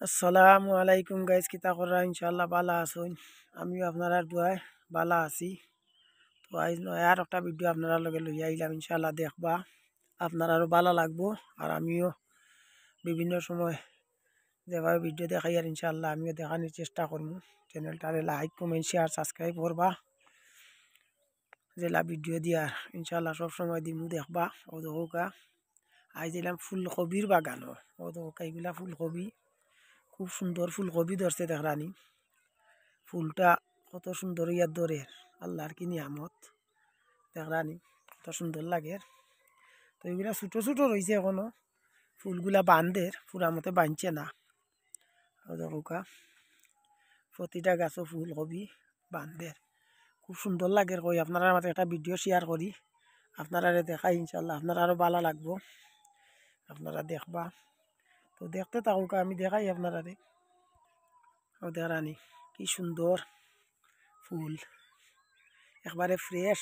আসসালামু আলাইকুম গাইজ, কিতা করা ইনশাল্লাহ বালা আসুন। আমিও আপনার দোয়ায় বালা আছি। তো আজ নয় আর একটা ভিডিও আপনারা লগে লইয়া আইলাম, ইনশাল্লাহ দেখবা আপনার আরও ভালো লাগবো। আর আমিও বিভিন্ন সময় যেভাবে ভিডিও দেখাই আর ইনশাল্লাহ আমিও দেখানোর চেষ্টা করবো। চ্যানেলটারে লাইক কমেন্ট শেয়ার সাবস্ক্রাইব করবা, যেলা ভিডিও দিয়া ইনশাল্লাহ সব সময় দিমু দেখবা। ও দোকা আজ দিলাম ফুলকবির বাগানও, ও দোকা এগুলা ফুলকবি, খুব সুন্দর ফুলকপি ধরছে দেখরানি। ফুলটা কত সুন্দর ইয়ার ধরে, আল্লাহর কি নিয়ামত দেখরানি, কত সুন্দর লাগে। তো এগুলা ছোটো ছোটো রয়েছে এখনো, ফুলগুলা বান্ধের পুরা মতে বাঁধছে না। দেখা প্রতিটা গাছও ফুলকপি বান্ধের, খুব সুন্দর লাগে। কই আপনারা মাঝে একটা ভিডিও শেয়ার করি আপনারা দেখাই, ইনশাল্লাহ আপনারা আরও ভালো লাগবো, আপনারা দেখবা। তো দেখতে থাকুক, আমি দেখাই আপনারা দেখরানি কি সুন্দর ফুল, একবারে ফ্রেশ।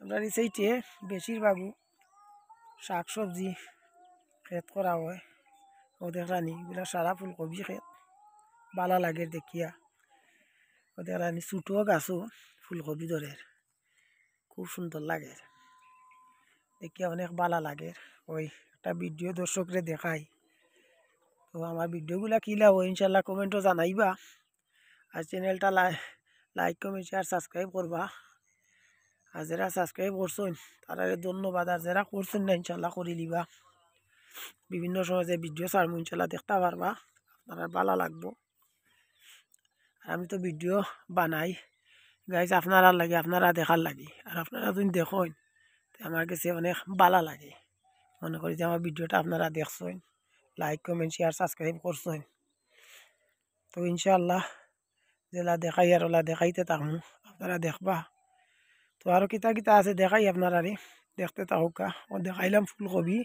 আমরা এই সাইটে বেশিরভাগও শাক সবজি ক্ষেত করা হয়। ও দেখরানি এগুলা সারা ফুলকপি ক্ষেত, ভালো লাগে দেখিয়া। ও দেখরানি ছোটো গাছও ফুলকপি ধরে, খুব সুন্দর লাগে দেখিয়া, অনেক ভালো লাগে। ওই একটা ভিডিও দর্শকরে দেখাই। তো আমার ভিডিওগুলা কী লাভ ইনশাল্লাহ কমেন্টও জানাইবা। আর চ্যানেলটা লাইক কমেন্ট শেয়ার সাবস্ক্রাইব করবা। আর যারা সাবস্ক্রাইব করছেন তারা ধন্যবাদ, আর যারা করছেন না ইনশাল্লাহ করে লিবা। বিভিন্ন সময় যে ভিডিও ছাড়বো ইনশাল্লাহ দেখতে পারবা, আপনারা ভালো লাগবো। আর আমি তো ভিডিও বানাই গাইজ আপনারা লাগে, আপনারা দেখার লাগে। আর আপনারা যদি দেখেন আমার কাছে অনেক ভালো লাগে, মনে করি যে আমার ভিডিওটা আপনারা দেখছেন, লাইক কমেন্ট শেয়ার সাবস্ক্রাইব করছেন। তো ইনশাল্লাহ যেলা দেখাই আর ওলা দেখাইতে থাকবো, আপনারা দেখবা। তো আরও কিতা কিতা আছে দেখাই আপনারা দেখতে থাকুকা। ও দেখাইলাম ফুলকপি,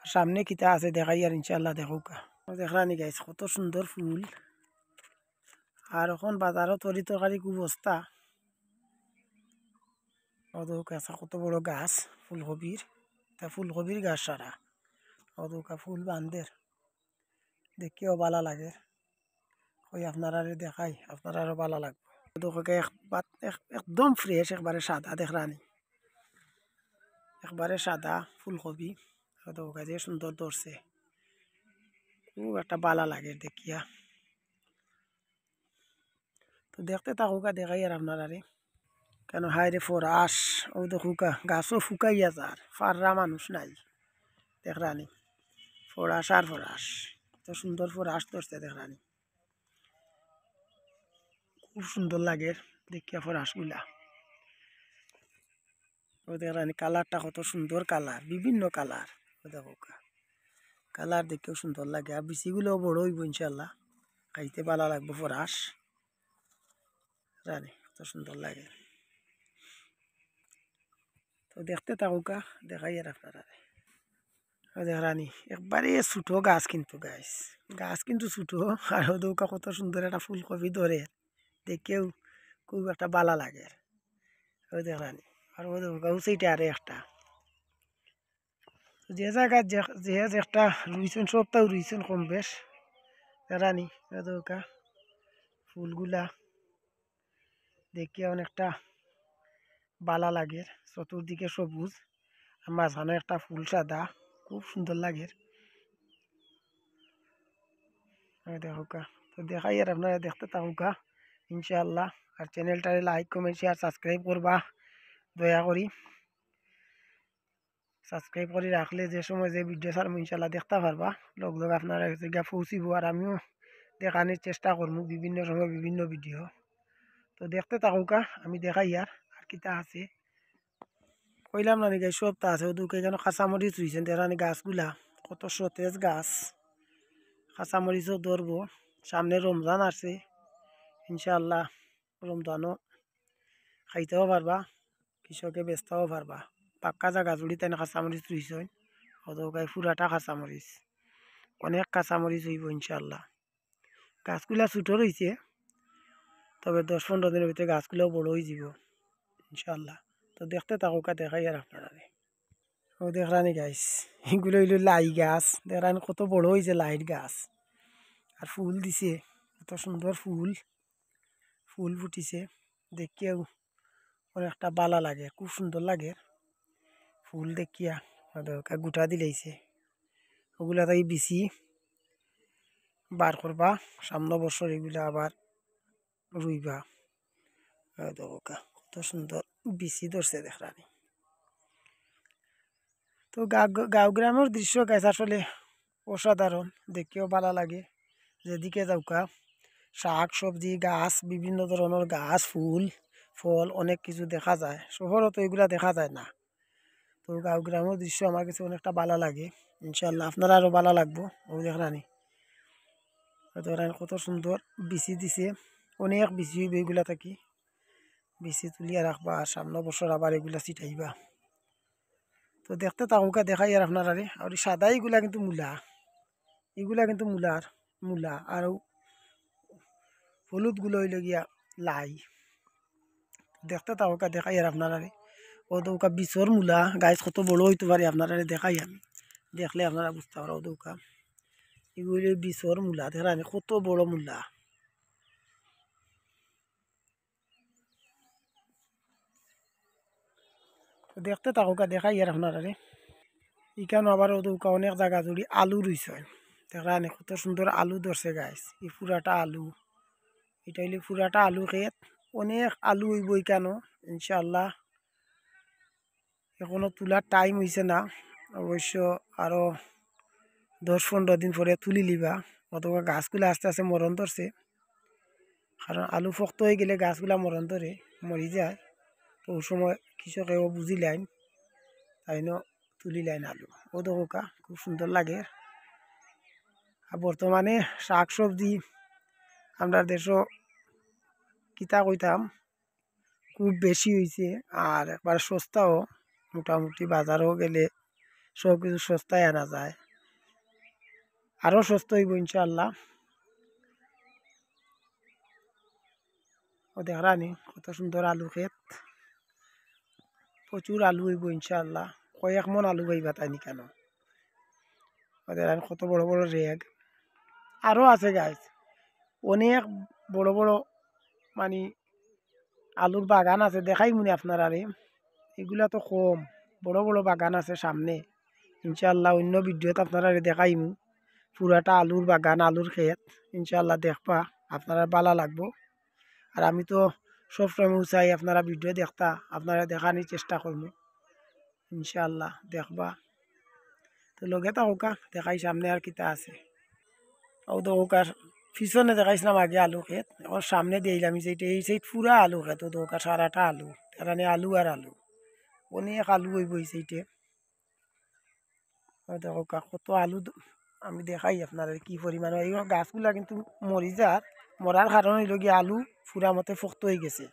আর সামনে কিতা আছে দেখাই আর ইনশাল্লাহ দেখুকা। দেখলানি গাইছ কত সুন্দর ফুল। আর এখন বাজারও তরি তরকারি খুব বস্তা। আছে কত বড় গাছ ফুলকপির, তা ফুলকপির গাছ সারা ওদৌকা ফুল বান্ধের, দেখিও ভালো লাগে। ওই আপনারা দেখাই, আপনারা আরও ভালো লাগবে। ওদৌকে একদম ফ্রেশ, একবারে সাদা দেখরানি, একবারে সাদা ফুলকপি। ওদৌকা যে সুন্দর ধরছে, খুব একটা ভালো লাগে দেখিয়া। তো দেখতে থাকুকা, দেখাই আর আপনারা কেন হাই রে ফরাস। ও দেখুকা গাছও ফুকাইয়া যার, ফাররা মানুষ নাই দেখরানি, ফরাস আর ফরাস, এত সুন্দর ফরাস ধরছে দেখরানি, খুব সুন্দর লাগে দেখিয়া ফরাসগুলা। ও দেখরানি কালারটা কত সুন্দর কালার, বিভিন্ন কালার। ও দেখুকা কালার দেখেও সুন্দর লাগে। আর বিচিগুলোও বড় হইব ইনশাল্লাহ, খাইতে ভালো লাগবো ফরাস রানি, কত সুন্দর লাগে। তো দেখতে থাকুকা, দেখাই আর আপনারা দেখরানি একবারে ছোটো গাছ, কিন্তু গাছ কিন্তু ছোটো। আর দৌকা কত সুন্দর একটা ফুলকপি ধরে, দেখেও খুব একটা ভালো লাগে। ওই দেখরানি আর ও দৌকা উচিটা আরে একটা, যে জায়গায় যে একটা রুইছেন সবটাও রুইছেন কম বেশ দেখরানি। ও দৌকা ফুলগুলা দেখে অনেকটা ভালো লাগে, চতুর্দিকে সবুজ আর মাঝখানে একটা ফুল সাদা, খুব সুন্দর লাগে। দেখুকা তো দেখাই আর আপনারা দেখতে থাকুকা ইনশাআল্লাহ। আর চ্যানেলটারে লাইক কমেন্ট শেয়ার সাবস্ক্রাইব করবা দয়া করি। সাবস্ক্রাইব করে রাখলে যে সময় যে ভিডিও ছাড়বো ইনশাআল্লাহ দেখতে পারবা, লগ লগ আপনারা জায়গা পৌঁছিব। আর আমিও দেখানোর চেষ্টা করবো বিভিন্ন সময় বিভিন্ন ভিডিও। তো দেখতে থাকুকা, আমি দেখাই আর কিতা আছে কইলাম না নাকি সবটা আছে। ওদিকে কেন কাঁচামরিচ রয়েছেন দেখানি, গাছগুলা কত সতেজ গাছ, কাঁচামরিচও ধরবো। সামনে রমজান আছে ইনশাআল্লাহ, রমজানও খাইতেও পারবা, কৃষকে বেচতেও পারবা। পাক্কা জায়গা জুড়ি তাই কাঁচামরিচ রুইছেন, অদৌকায় পুরাটা কাঁচামরিচ, অনেক কাঁচামরিচ হইব ইনশাআল্লাহ। গাছগুলা ছোটো রয়েছে, তবে 10-15 দিনের ভিতরে গাছগুলাও বড় হয়ে যাব ইনশাআল্লাহ। তো দেখতে থাকুকা, দেখাই আর আপনারা ও দেখরানি গাইস, এগুলো হইল লাই গাছ। দেখরানি কত বড় হয়েছে লাইট গাছ, আর ফুল দিছে, কত সুন্দর ফুল, ফুল ফুটিছে। দেখিয়াও অনেকটা বালা লাগে, খুব সুন্দর লাগে ফুল দেখিয়া। গুটা দিলাইছে, ওগুলা তাই বিচি বার করবা, সামনে বছর এগুলা আবার রুইবা। কত সুন্দর বিচি ধরছে দেখরানি। তো গাঁও গ্রামের দৃশ্য গাছ আসলে অসাধারণ, দেখেও ভালো লাগে। যেদিকে যাওকা শাক সবজি গাছ, বিভিন্ন ধরনের গাছ, ফুল ফল অনেক কিছু দেখা যায়। শহরও তো এগুলা দেখা যায় না। তো গাঁও গ্রামের দৃশ্য আমার কাছে অনেকটা ভালো লাগে। ইনশাল্লাহ আপনারা আরও ভালো লাগবো। ও দেখরানি কত সুন্দর বিচি দিছে, অনেক বিচি হইবে এগুলা থাকি। বিচি তুলিয়া রাখবা, আর সামনে বছর আবার এগুলা ছিটাইবা। তো দেখতে থাকুকা, দেখাই আর আপনারা। আর সাদা এগুলা কিন্তু মূলা, এগুলা কিন্তু মূলা, আর হলুদ গুলো হইল গিয়া লাই। দেখতে থাকুকা, দেখাই আর আপনারা। ও দৌকা বিচর মূলা, গাছ কত বড় হইতে পারে আপনারা দেখাই আমি, দেখলে আপনারা বুঝতে পারো। ও দৌকা এগুলি বিচর মূলা, দেখেন কত বড় মূলা। দেখতে থাকুকা, দেখাই আর আপনারা। ইকানো আবার ও দৌকা অনেক জায়গা জুড়ি আলু রুইছে, দেখেন কত সুন্দর আলু ধরছে গাছ। এই পুরাটা আলু, এটা হইলে পুরাটা আলু ক্ষেত, অনেক আলু হইব ইকানো ইনশাল্লাহ। এখনো তোলার টাইম হয়েছে না, অবশ্য আরো 10-15 দিন পরে তুলি লিবা। অথবা গাছগুলো আস্তে আস্তে মরণ ধরছে, কারণ আলু শক্ত হয়ে গেলে গাছগুলা মরণ ধরে, মরি যায়। তো ওই সময় কৃষকেও বুঝি লাইন, তাই তুলি লাইন আলু। ও দোকা খুব সুন্দর লাগে। আর বর্তমানে শাক সবজি আমরা দেশও কিতা কইতাম খুব বেশি হয়েছে, আর একবার সস্তাও। মোটামুটি বাজারও গেলে সব কিছু সস্তায় আনা যায়, আরও সস্তা হইব ইনশাল্লাহ। ও দেখরানি কত সুন্দর আলু ক্ষেত, প্রচুর আলু হইব ইনশাল্লাহ। কয়েক মন আলু পাইবা তাই কেন। ওদের কত বড় বড় রেগ আরও আছে গাছ, অনেক বড় বড় মানে আলুর বাগান আছে। দেখাই মনে আপনারা, এগুলা তো কম, বড় বড় বাগান আছে সামনে। ইনশাল্লাহ অন্য ভিডিওতে আপনারা দেখাইমু পুরাটা আলুর বাগান, আলুর ক্ষেত। ইনশাল্লাহ দেখবা, আপনারা ভালো লাগবো। আর আমি তো সবসময় চাই আপনারা ভিডিও দেখতা, আপনারা দেখানোর চেষ্টা করবো ইনশাল্লাহ, দেখবা। তো লগে থাকুকা, দেখাই সামনে আর কিতা আছে। ও তো ওকার পিছনে দেখাইছিলাম আগে আলু ক্ষেত, এখন সামনে দিলাম যেটা এই সাইড পুরা আলু ক্ষেত। ও তো ওকার সারাটা আলু, এখানে আলু আর আলু, অনেক আলু হইব এই সাইডে। ও দেখো কত আলু, আমি দেখাই আপনার কি পরিমাণ। এই গাছগুলা কিন্তু মরি যার, মরার কারণ হইল গিয়ে আলু পুরা মতে শক্ত হয়ে গেছে,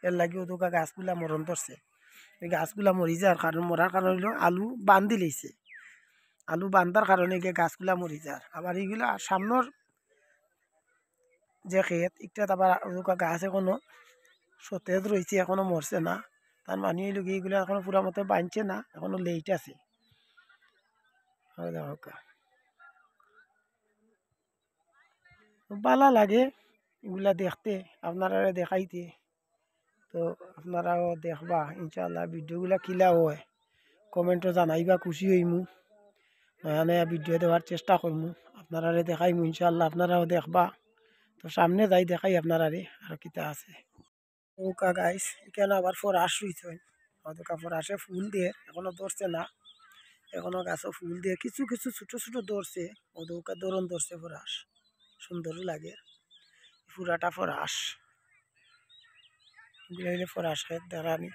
এর লাগে ওদোকা গাছগুলা মরণ ধরছে। এই গাছগুলা মরি যাওয়ার কারণ, মরার কারণ হইল আলু বান্ধি লইছে, আলু বান্ধার কারণে গিয়ে গাছগুলা মরি যার। আবার এইগুলা সামনের যে ক্ষেত, একটা আবার ওদোকা গাছ এখনো সতেজ রয়েছে, এখনো মরছে না। তার মানে হইল গিয়ে এগুলা এখনো পুরা মতো বাঁধছে না, এখনো লেট আছে। ভালো লাগে এগুলা দেখতে, আপনারা দেখাইতে। তো আপনারাও দেখবা ইনশাল্লাহ, ভিডিওগুলা কিলা হয় কমেন্টও জানাইবা, খুশি হইমু। নয়া নয়া ভিডিও দেওয়ার চেষ্টা করমু, আপনারা দেখাইমু ইনশাল্লাহ, আপনারাও দেখবা। তো সামনে যাই দেখাই আপনারা আর কিতা আছে। ওকা গাইস, এখানে আবার ফরাস রইছে, ওদের ফরাসে ফুল দিয়ে এখনো ধরছে না, এখনো গাছও ফুল দিয়ে কিছু কিছু ছোট ছোট ধরছে। ওদের ধরন ধরছে ফরাস, সুন্দরও লাগে পুরাটা ফরাস। ফরাস ক্ষেত দেখানি,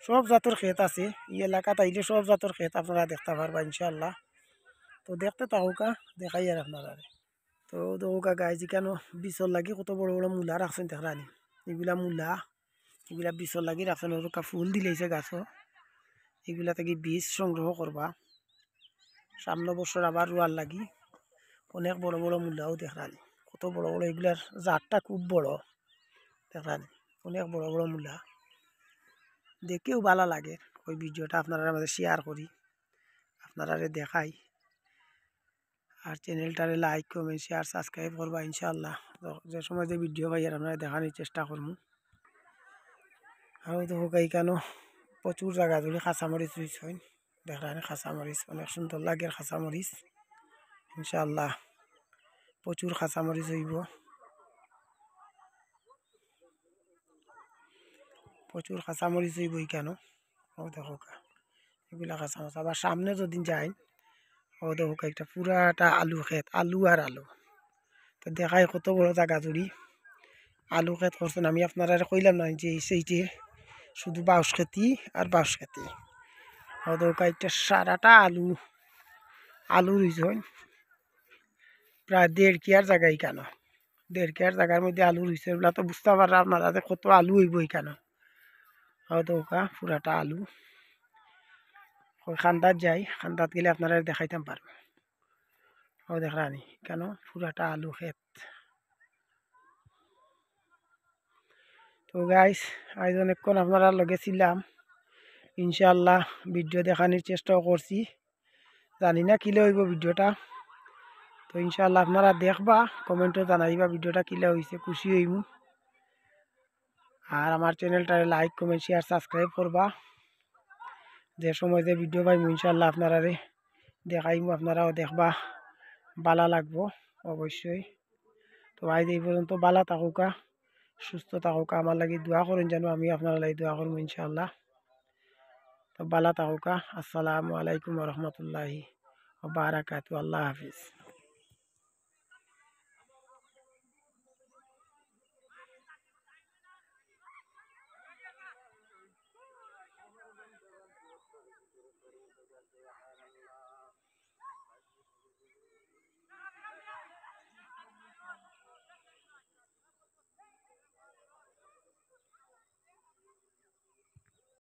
সব জাতের ক্ষেত আছে এই এলাকাত। আইলে সব জাতের ক্ষেত আপনারা দেখতে পারবা ইনশাল্লাহ। তো দেখতে থাকুকা, দেখাই আর আপনারা। তো দৌকা গাছ কেন বিচর লাগি কত বড় বড় মূলা রাখছেন দেখানি, এগুলা মূলা, এগুলা বিচর লাগি রাখছেন। ওরকা ফুল দিলেছে গাছও, এগুলা থেকে বীজ সংগ্রহ করবা, সামনে বছর আবার রোয়ার লাগি। অনেক বড় বড় মূলাও দেখানি, কত বড় বড়, এগুলার জাতটা খুব বড় দেখানি, অনেক বড় বড় মূলা। দেখেও ভালো লাগে, ওই ভিডিওটা আপনারা আমাদের শেয়ার করি। আপনারা দেখাই। আর চ্যানেলটারে লাইক কমেন্ট শেয়ার সাবস্ক্রাইব করবা ইনশাআল্লাহ। যে সময় যে ভিডিও পাই আর আপনারা দেখানোর চেষ্টা করবো। আর তো এইখানেও প্রচুর জায়গা জুড়ে কাঁচামরিচ রুইস হয়, দেখেন কাঁচামরিচ অনেক সুন্দর লাগে কাঁচামরিচ। ইনশাআল্লাহ প্রচুর কাঁচামরিচ হইব, প্রচুর কাঁচামরিচ হইব এইখানেও। ও দেখো এগুলা কাঁচামরিচ। আবার সামনে যদি যাই ও দেখো একটা পুরাটা আলু ক্ষেত, আলু আর আলু। তো দেখাই কত বড় জায়গা জুড়ি আলু ক্ষেত করছেন। আমি আপনারা কইলাম না যে সেইটে শুধু বাউশ খেতি আর বাউশ খেতি। ও দেখো একটা সারাটা আলু আলু রুইছেন, প্রায় 1.5 কেয়ার জায়গায় কেন, 1.5 কেয়ার জায়গার মধ্যে আলু রুইছে। এগুলা তো বুঝতে পাররা আপনারা যে কত আলু হইব এখানে। ও দেখো পুরাটা আলু। খান্দাত যাই, খান্দাত গেলে আপনারা দেখাইতাম পারবো। ও দেখলানি কেন পুরাটা আলু ক্ষেত। তো গাইস আজ অনেকক্ষণ আপনারা লগে ছিলাম, ইনশাআল্লাহ ভিডিও দেখানোর চেষ্টাও করছি। জানি না কিলে হইব ভিডিওটা, তো ইনশাআল্লাহ আপনারা দেখবা, কমেন্টও জানাইবা ভিডিওটা কিলে হয়েছে, খুশি হইব। আর আমার চ্যানেলটারে লাইক কমেন্ট শেয়ার সাবস্ক্রাইব করবা। যে সময় যে ভিডিও পাইব ইনশাআল্লাহ আপনারা দেখাইব, আপনারাও দেখবা, ভালো লাগবো অবশ্যই। তো আজ এই পর্যন্ত ভালো থাকুকা, সুস্থ থাকুকা, আমার লাগি দোয়া করেন যেন আমি আপনার লাগি দোয়া করবো ইনশাআল্লাহ। তো ভালো থাকুকা। আসসালামু আলাইকুম রহমতুল্লাহি ওয়া বারাকাতুহু। আল্লাহ হাফিজ।